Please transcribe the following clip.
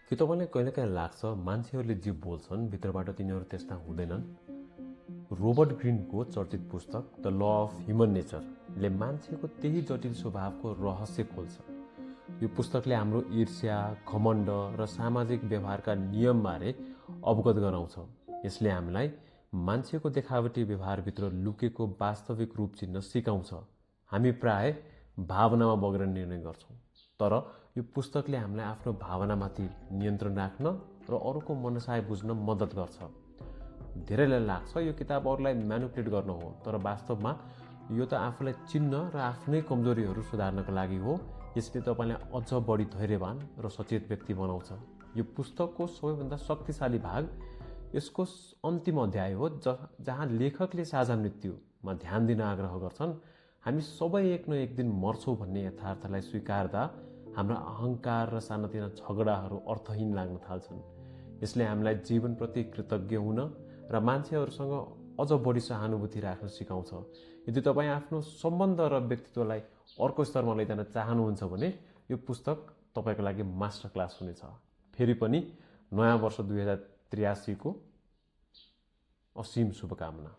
के तपाईँलाई कहिलेकाहीँ लाग्छ मान्छेहरूले जे बोल्छन् भित्रबाट तिनीहरू त्यस्ता हुँदैनन्? रोबर्ट ग्रिनको चर्चित पुस्तक द ल अफ ह्युमन नेचरले मान्छेको त्यही जटिल स्वभावको रहस्य खोल्छ। यो पुस्तकले हाम्रो ईर्ष्या, घमण्ड र सामाजिक व्यवहारका नियमबारे अवगत गराउँछ। यसले हामीलाई मान्छेको देखावटी व्यवहारभित्र लुकेको वास्तविक रूप चिन्न सिकाउँछ। हामी प्राय भावनामा बगेर निर्णय गर्छौँ, तर यो पुस्तकले हामीलाई आफ्नो भावनामाथि नियन्त्रण राख्न र अरूको मनसाय बुझ्न मद्दत गर्छ। धेरैलाई लाग्छ यो किताब अरूलाई म्यानिपुलेट गर्न हो, तर वास्तवमा यो त आफूलाई चिन्न र आफ्नै कमजोरीहरू सुधार्नको लागि हो। यसले तपाईँलाई अझ बढी धैर्यवान र सचेत व्यक्ति बनाउँछ। यो पुस्तकको सबैभन्दा शक्तिशाली भाग यसको अन्तिम अध्याय हो, जहाँ लेखकले साझा मृत्युमा ध्यान दिन आग्रह गर्छन्। हामी सबै एक न एक दिन मर्छौँ भन्ने यथार्थलाई स्वीकार्दा हाम्रा अहङ्कार र सानातिना झगडाहरू अर्थहीन लाग्न थाल्छन्। यसले हामीलाई जीवनप्रति कृतज्ञ हुन र मान्छेहरूसँग अझ बढी सहानुभूति राख्न सिकाउँछ। यदि तपाईँ आफ्नो सम्बन्ध र व्यक्तित्वलाई अर्को स्तरमा लैजान चाहनुहुन्छ भने यो पुस्तक तपाईँको लागि मास्टर क्लास हुनेछ। फेरि पनि नयाँ वर्ष 2083 को असीम शुभकामना।